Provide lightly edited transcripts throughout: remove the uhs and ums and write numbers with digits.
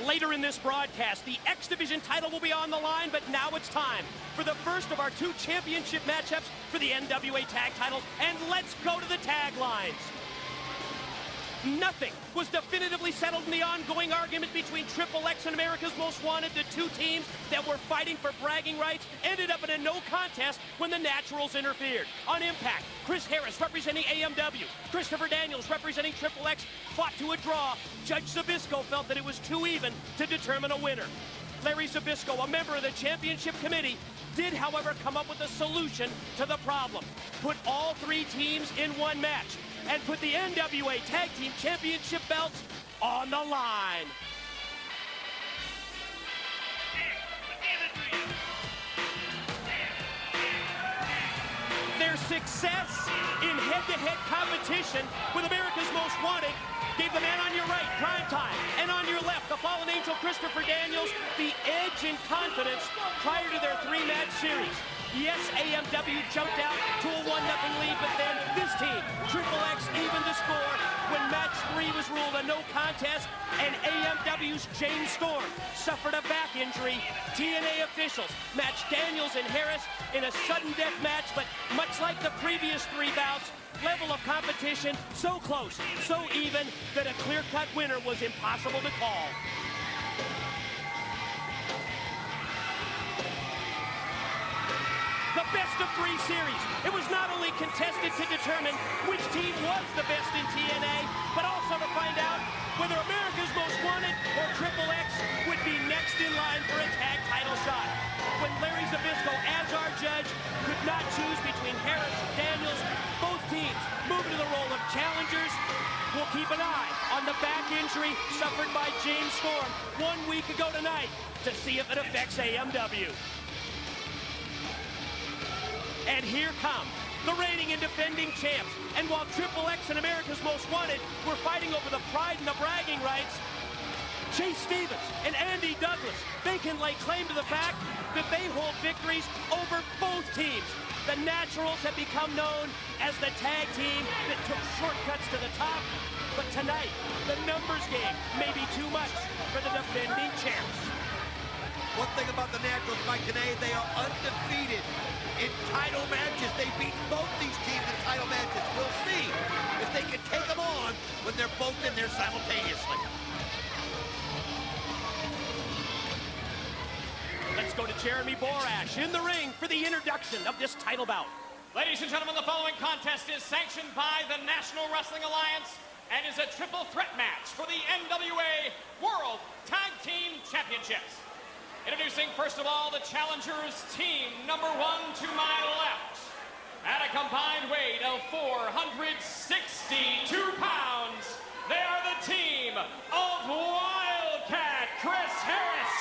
Later in this broadcast, the X Division title will be on the line, but now it's time for the first of our two championship matchups for the NWA tag titles, and let's go to the tag lines. Nothing was definitively settled in the ongoing argument between Triple X and America's Most Wanted. The two teams that were fighting for bragging rights ended up in a no contest when the Naturals interfered. On Impact, Chris Harris representing AMW, Christopher Daniels representing Triple X fought to a draw. Judge Zbyszko felt that it was too even to determine a winner. Larry Zbyszko, a member of the championship committee, did, however, come up with a solution to the problem. Put all three teams in one match and put the NWA Tag Team Championship belts on the line. Their success in head-to-head competition with America's Most Wanted gave the man on your right prime time, and on your left, the fallen angel Christopher Daniels, the edge and confidence prior to their three-match series. Yes, AMW jumped out to a 1-0 lead, but then this team, Triple X, evened the score when match 3 was ruled a no contest, and AMW's James Storm suffered a back injury. TNA officials matched Daniels and Harris in a sudden death match, but much like the previous 3 bouts, level of competition so close, so even, that a clear-cut winner was impossible to call. The best of 3 series. It was not only contested to determine which team was the best in TNA, but also to find out whether America's Most Wanted or Triple X would be next in line for a tag title shot. When Larry Zbyszko, as our judge, could not choose between Harris and Daniels, both teams moved to the role of challengers. We'll keep an eye on the back injury suffered by James Storm 1 week ago tonight to see if it affects AMW. And here come the reigning and defending champs. And while Triple X and America's Most Wanted were fighting over the pride and the bragging rights, Chase Stevens and Andy Douglas, they can lay claim to the fact that they hold victories over both teams. The Naturals have become known as the tag team that took shortcuts to the top. But tonight, the numbers game may be too much for the defending champs. One thing about the Naturals, Mike, today, they are undefeated in title matches. They've beaten both these teams in title matches. We'll see if they can take them on when they're both in there simultaneously. Let's go to Jeremy Borash in the ring for the introduction of this title bout. Ladies and gentlemen, the following contest is sanctioned by the National Wrestling Alliance and is a triple threat match for the NWA World Tag Team Championships. Introducing, first of all, the challengers, team number 1 to my left. At a combined weight of 462 pounds, they are the team of Wildcat Chris Harris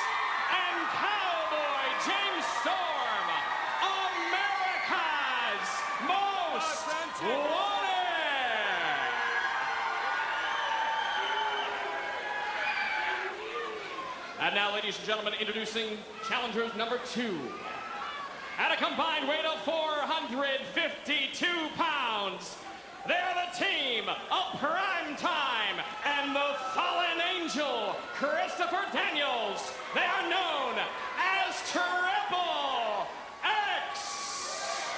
and Cowboy James Storm, America's Most Wanted. And now, ladies and gentlemen, introducing challengers number 2. At a combined weight of 452 pounds, they are the team of Prime Time and the Fallen Angel, Christopher Daniels. They are known as Triple X.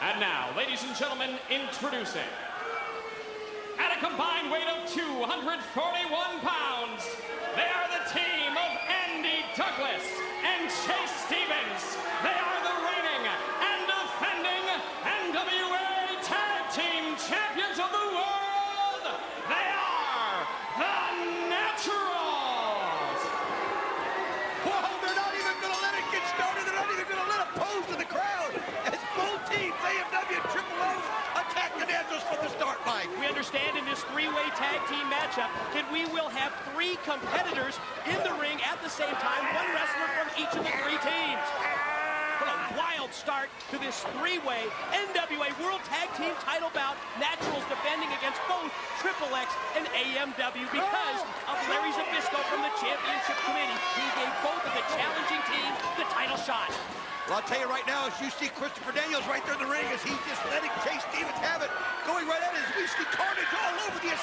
And now, ladies and gentlemen, introducing, at a combined weight of 241 pounds, they are the team of Andy Douglas and Chase Stevens. They are the reigning and defending NWA Tag Team Champions of the World. They are the Naturals. Whoa, they're not even going to let it get started. They're not even going to let it pose to the crowd as both teams, AMW and Triple X, attack the Naturals from the start, Mike. We understand in this 3-way tag team matchup that we will have 3 competitors in the ring at the same time, 1 wrestler from each of the 3 teams. What a wild start to this 3-way NWA World Tag Team title bout. Naturals defending against both Triple X and AMW because of Larry Zbyszko from the championship committee. He gave both of the challenging teams the title shot. Well, I'll tell you right now, as you see Christopher Daniels right there in the ring, as he's just letting Chase Stevens have it, going right at it, as we see carnage all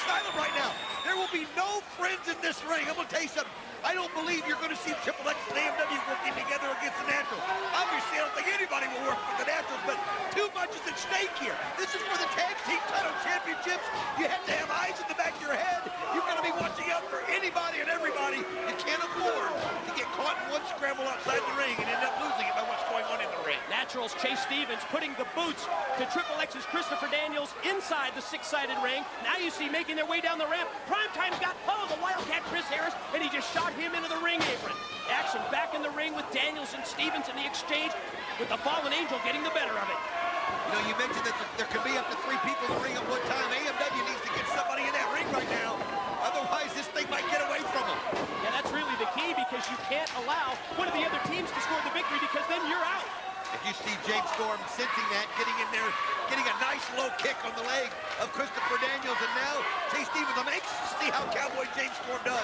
asylum right now. There will be no friends in this ring. I'm going to tell you something. I don't believe you're going to see Triple X and AMW working together against the Naturals. Obviously, I don't think anybody will work with the Naturals, but too much is at stake here. This is for the Tag Team Title Championships. You have to have eyes in the back of your head. You've got to be watching out for anybody and everybody. You can't afford to get caught in one scramble outside the ring and end up losing it by what's going on in the ring. Naturals Chase Stevens putting the boots to Triple X's Christopher Daniels inside the six-sided ring. Now you see making their way down the ramp. Primetime's got the Wildcat Chris Harris, and he just shot him into the ring apron. Action back in the ring with Daniels and Stevens in the exchange, with the Fallen Angel getting the better of it. You know, you mentioned that there could be up to 3 people in the ring at one time. AMW needs to get somebody in that ring right now. Otherwise, this thing might get away from them. Yeah, that's really the key, because you can't allow one of the other teams to score the victory, because then you're out. If you see James Storm sensing that, getting in there, getting a nice low kick on the leg of Christopher Daniels, and now Chase Stevens, I'm anxious to see how Cowboy James Storm does.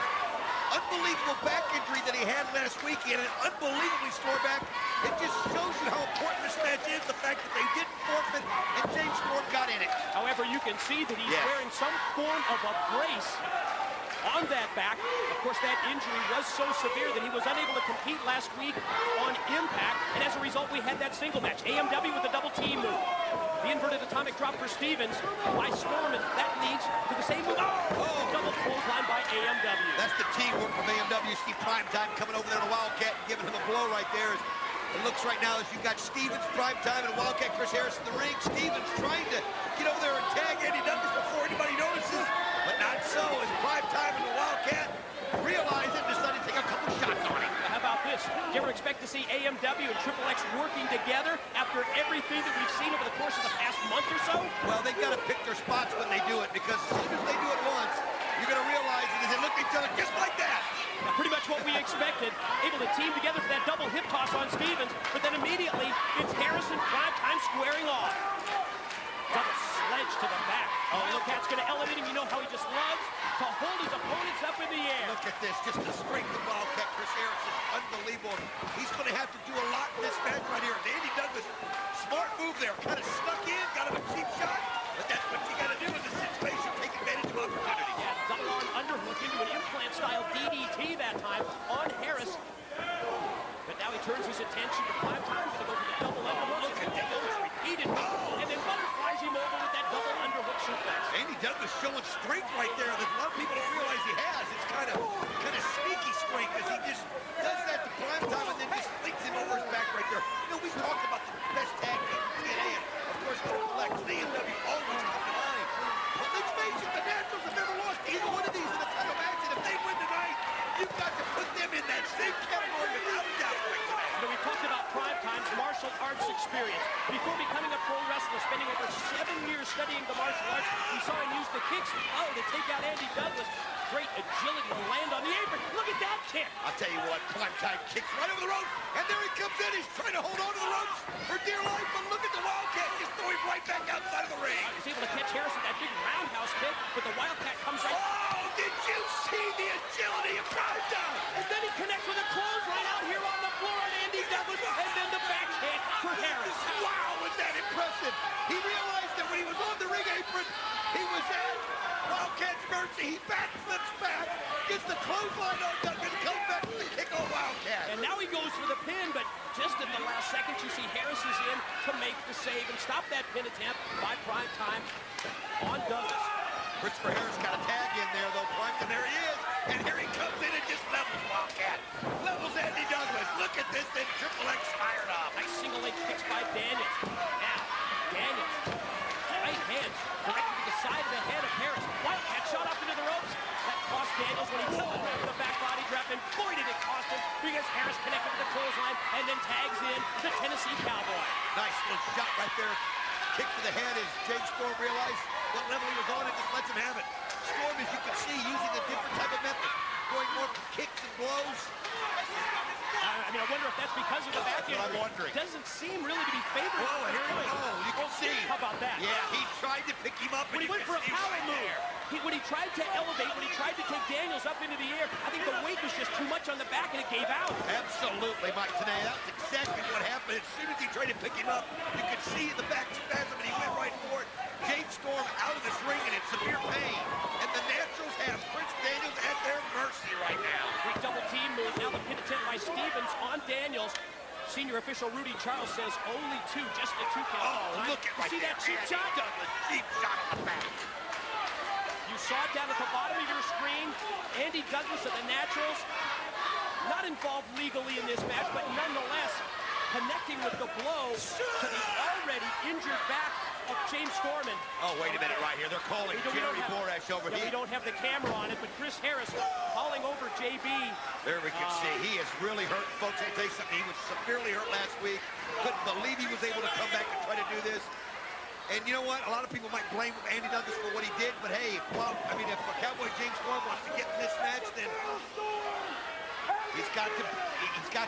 Unbelievable back injury that he had last weekend, and unbelievably sore back. It just shows you how important this match is, the fact that they didn't forfeit and James Storm got in it. However, you can see that he's wearing some form of a brace on that back. Of course, that injury was so severe that he was unable to compete last week on Impact, and as a result, we had that single match. AMW with a double team move. The inverted atomic drop for Stevens by Storm, and that leads to the same move. Double clothesline by AMW. That's the teamwork of AMW. See Primetime coming over there to Wildcat and giving him a blow right there. It looks right now as you've got Stevens, Primetime, and Wildcat Chris Harris in the ring. Stevens trying to get over there and tag Andy Douglas before anybody notices, but not so, as Primetime and the Wildcat realize it and decide to take a couple shots on him. How about this? Do you ever expect to see AMW and Triple X working together after everything that we've seen over the course of the past month or so? Well, they've got to pick their spots when they do it, because as soon as they do it once, you're going to realize it as they look at each other just like that. Now, pretty much what we expected. Able to team together for that double hip toss on Stevens, but then immediately it's Harrison Primetime squaring off. Double sledge to the back. Wildcat's going to elevate him. You know how he just loves to hold his opponents up in the air. Look at this, just the strength of Wildcat Chris Harris is unbelievable. He's going to have to do a lot in this match right here. Andy Douglas, smart move there, kind of snuck in, got him a cheap shot, but that's what you got to do in this situation, take advantage of opportunity. Yeah, double arm underhook into an implant-style DDT that time on Harris. But now he turns his attention to Primetime, going to go for the double underhook. Look at that, repeated, and then butterflies him over with that double underhook suplex. Andy Douglas showing strength right there that a lot of people don't realize he has. It's kind of sneaky strength, as he just does that to Primetime and then just flings him over his back right there. You know, we talked about the best tag team in TNA, and of course, Triple X and AMW always come to mind. But let's face it, the Naturals have never lost either one of these in a title match, and if they win tonight, you've got to put them in that same category without a doubt. You know, we talked about Primetime's martial arts experience. Before becoming a pro wrestler, spending over 7 years studying the martial arts, we saw him use the kicks to take out Andy Douglas. Great agility to land on the apron. Look at that kick. I'll tell you what, Primetime kicks right over the ropes, and there he comes in. He's trying to hold on to the ropes for dear life, but look at the Wildcat just throw him right back outside of the ring. He's able to catch Harris with that big roundhouse kick, but the Wildcat comes right. Oh, did you see the agility of Primetime? And then he connects with a clothesline out here on the floor on Andy Douglas, and then the back hit for Harris. Wow, was that impressive. He realized that when he was on the ring apron, he was at Wildcat's mercy. He backflips back, gets the clothesline on Douglas, comes back with the kick on Wildcat. And now he goes for the pin, but just at the last second, you see Harris is in to make the save and stop that pin attempt by Primetime on Douglas. Christopher Harris got a tag in there, though. Primetime, there he is. And here he comes in and just levels Wildcat. Levels Andy Douglas. Look at this, then Triple X fired up. Nice single leg kicks by Daniels. Now, Daniels, right hand, directly to the side of the head of Harris. Wildcat shot up into the ropes. That cost Daniels when he pulled it back with a back body drop, and boy did it cost him, because Harris connected with the clothesline and then tags in the Tennessee Cowboy. Nice little shot right there. Kick to the head as James Storm realized what level he was on and just lets him have it. Storm, as you can see, using a different type of method, going more for kicks and blows. I wonder if that's because of the back That's what I'm wondering. Doesn't seem really to be favored. Oh, here we go. You can see. How about that? Yeah, he tried to pick him up. When he went for a power move, when he tried to elevate, when he tried to take Daniels up into the air, I think the weight was just too much on the back and it gave out. Absolutely, Mike, today. That's exactly what happened. As soon as he tried to pick him up, you could see the back spasm and he went right for it. James Storm out of this ring and in severe pain. And on Daniels. Senior official Rudy Charles says only 2, just the 2 count. Oh, look at right see there. that cheap shot? Douglas, cheap shot on the back. You saw it down at the bottom of your screen. Andy Douglas of the Naturals, not involved legally in this match, but nonetheless connecting with the blow to the already injured back of James Storm. Oh, wait a minute right here. They're calling Jerry Borash over here. We don't have the camera on it, but Chris Harris calling over JB. There we can see. He is really hurt. Folks, I'll tell you something. He was severely hurt last week. Couldn't believe he was able to come back and try to do this. And you know what? A lot of people might blame Andy Douglas for what he did, but hey, well, I mean, if Cowboy James Storm wants to get in this match, then he's got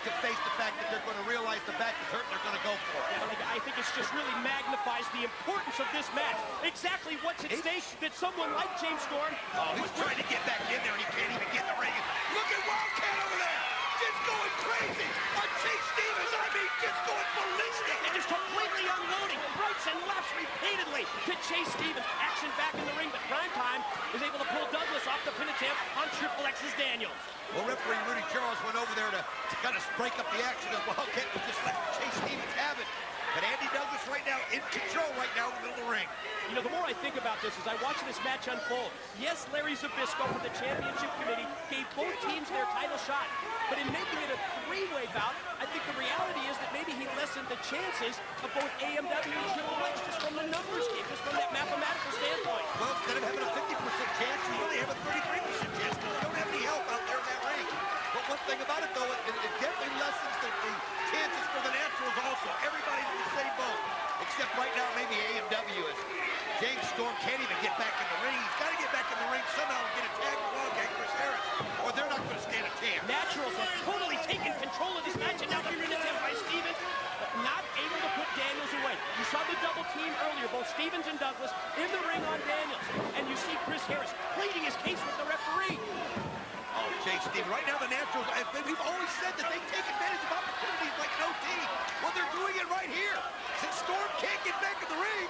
to face the fact that they're going to realize the back is hurt and they're going to go for it. Yeah, I think it's just really magnifies the importance of this match. Exactly what's at stake that someone like James Storm... Oh, he's trying to get back in there and he can't even get in the ring. Look at Wildcat over there! Just going crazy! On Chase Stevens, I mean, just going ballistic! And just completely unloading rights and lefts repeatedly to Chase Stevens. Action back in the ring, but Primetime is able to pull Douglas off the pin attempt on Triple X's Daniels. Well, referee Rudy Charles went over there to kind of break up the action as Wildcat was just letting Chase Stevens have it. But Andy Douglas right now in control right now in the middle of the ring. You know, the more I think about this as I watch this match unfold, yes, Larry Zbyszko from the championship committee gave both teams their title shot. But in making it a 3-way bout, I think the reality is that maybe he lessened the chances of both AMW and Triple H just from the numbers game, just from that mathematical standpoint. Well, instead of having a 50% chance, you really have a 33% chance because you don't have any help out there in that ring. But one thing about it, though, it definitely lessens the chances for the Naturals also. Everybody's in the same boat, except right now maybe AMW is. James Storm can't even get back in the ring. He's got to get back in the ring somehow and get a tag with Wildcat Chris Harris, or they're not going to stand a chance. Naturals have totally taken control of this match, and now they're in attempt by Stevens, but not able to put Daniels away. You saw the double team earlier, both Stevens and Douglas in the ring on Daniels, and you see Chris Harris pleading his case with the referee. Oh, Chase Stevens. Right now the Naturals, we've always said that they take advantage of opportunities like an OT. Well, they're doing it right here. Since Storm can't get back in the ring,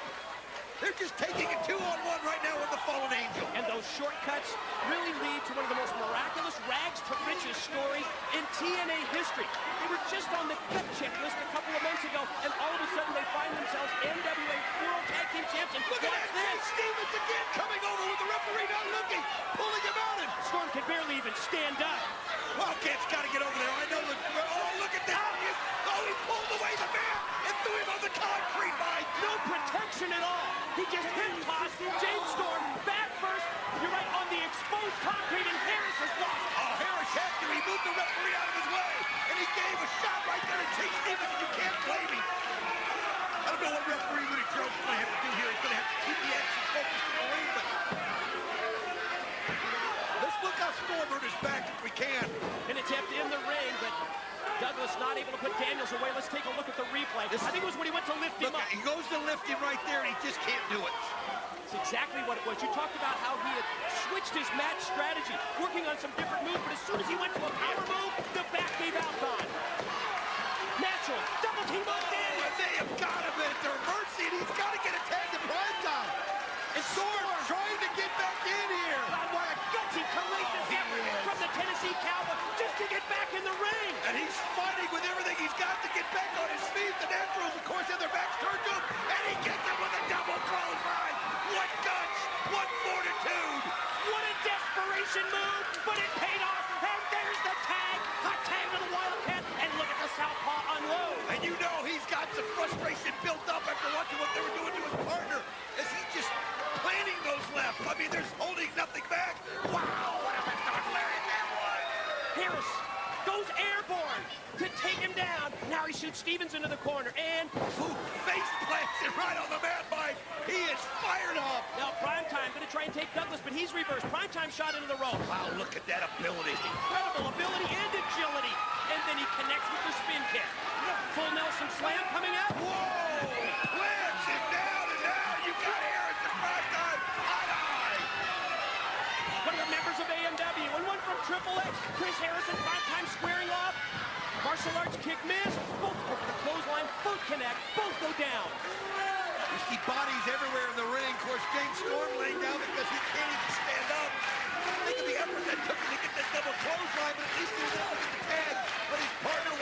they're just taking it 2-on-1 right now with the Fallen Angel. And those shortcuts really lead to one of the most miraculous rags to riches stories in TNA history. They were just on the gut checklist a couple of months ago, and all of a sudden they find themselves NWA World Tag Team Champs. And look at that, Chase Stevens again coming over with the referee not looking, pulling him out. And Storm can barely even stand up. Wildcat's got to get over there. I know that. Oh, look at that. Oh, he pulled away the man and threw him on the concrete. No protection at all. He just hip tossed James Storm back first. You're right, on the exposed concrete, and Harris has lost. Oh, Harris had to. He moved the referee out of his way, and he gave a shot right there to Chase Stevens, and you can't blame him. I don't know what referee Rudy Charles is going to have to do here. He's going to have to keep the action focused in the ring, but let's look how Storm hurt his back if we can. An attempt in the ring, but Douglas not able to put Daniels away. Let's take a look at the replay. I think it was when he went to lift him up. He goes to lift him right there, and he just can't do it. It's exactly what it was. You talked about how he had switched his match strategy, working on some different moves, but as soon as he went to a power move, the back gave out on. Natural, double team on Daniels. They have got him at their mercy, and he's got to get a tag to Primetime. And Storm trying to get back in here. Why a gutsy, courageous effort from the Tennessee Cowboy just to get back in the ring. And he's fighting with everything he's got to get back on his feet. The Naturals, of course, have their backs turned to him, and he gets him with a double clothesline. What guts, what fortitude. What a desperation move, but it paid off. And there's the tag. Hot tag to the Wildcat, and look at the southpaw unload. And you know he's got some frustration built up after watching what they were doing to his partner, as he's just planting those left. I mean, there's holding nothing back. Wow, what a mistake Larry that was. Harris goes airborne to take him down. Now he shoots Stevens into the corner, and face plants it right on the mat, Mike. He is fired up. Now Primetime going to try and take Douglas, but he's reversed. Primetime shot into the rope. Wow, look at that ability. Incredible ability and agility. And then he connects with the spin kick. Full Nelson slam coming out. Whoa! Lands him down, and now you got Harris at Primetime. Eye. One of the members of AMW and one from Triple X. Chris Harris and Primetime squaring off. Martial arts kick miss. Both over the clothesline. Both connect. Both go down. You see bodies everywhere in the ring. Of course, James Storm laying down because he can't even stand up. Think of the effort that took him to get that double clothesline, but at least he was able to get the tag. But his partner,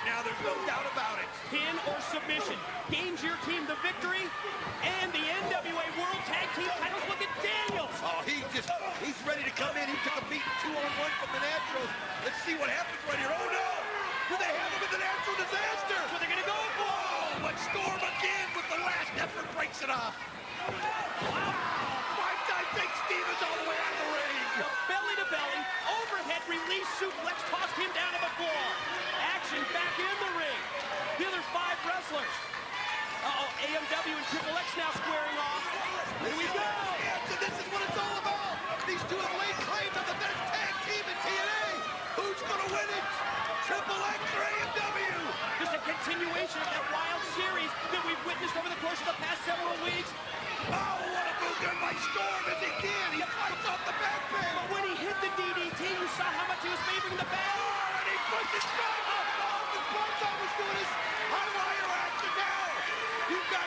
now, there's no doubt about it. Pin or submission gains your team the victory and the NWA World Tag Team titles. Look at Daniels. Oh, he's ready to come in. He took a beating 2-on-1 from the Naturals. Let's see what happens right here. Oh, no! Do they have him in the natural disaster? That's what they're going to go for. Oh, but Storm again with the last effort breaks it off. Wow! Five-time takes Stevens all the way out of the ring. The belly-to-belly, overhead release suplex tossed him down to the floor. Action back in the ring. The other 5 wrestlers. Uh-oh, AMW and Triple X now squaring off. Here we go. Yes, and this is what it's all about. These two have laid claim to the best tag team in TNA. Who's going to win it? Triple X or AMW? Just a continuation of that wild series that we've witnessed over the course of the past several weeks. Oh, what a move there by Storm as he can. He fights off the back pin. But when he hit the DDT, you saw how much he was favoring the back. Oh, and he pushes back. Oh, the Spartan was doing his high-wire action now. You've got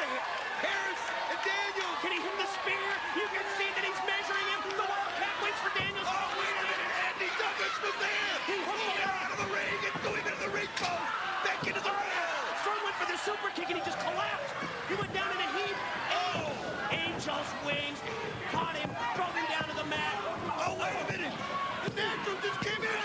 Harris and Daniels. Can he hit the spear? You can see that he's measuring him. The Wildcat waits for Daniels. Oh, wait a minute. Andy Douglas was there. He pulled him out of the ring and threw him into the ring post. Back into the ring. Storm went for the super kick and he just collapsed. He went down in a heap. Oh. Angel's wings caught him, throw him down to the mat. Oh, wait a minute. The Natural just came in.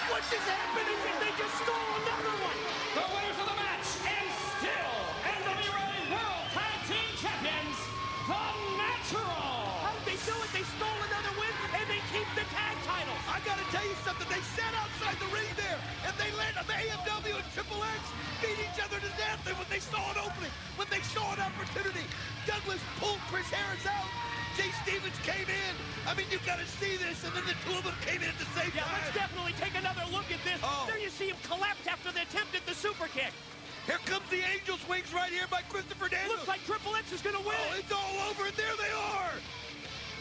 What just happened? They just stole another one. The winners of the match, and still NWA World Tag Team Champions, the Natural. How did they do it? They stole another win and they keep the tag titles. I got to tell you something. They sat outside the ring there, and they let AMW and Triple X beat each other to death. And when they saw an opening, when they saw an opportunity, Douglas pulled Chris Harris out. Jay Stevens came in. I mean, you got to see this, and then the two of them came in at the same Yeah, time. let's definitely take another look at this. Oh. There you see him collapse after the attempt at the super kick. Here comes the Angel's wings right here by Christopher Daniels. Looks like Triple X is going to win. Oh, it's all over, and there they are.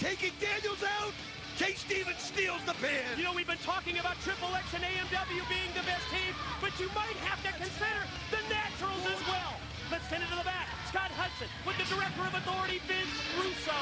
Taking Daniels out, Jay Stevens steals the pin. You know, we've been talking about Triple X and AMW being the best team, but you might have to consider the Naturals as well. Let's send it to the back. Scott Hudson with the Director of Authority, Vince Russo.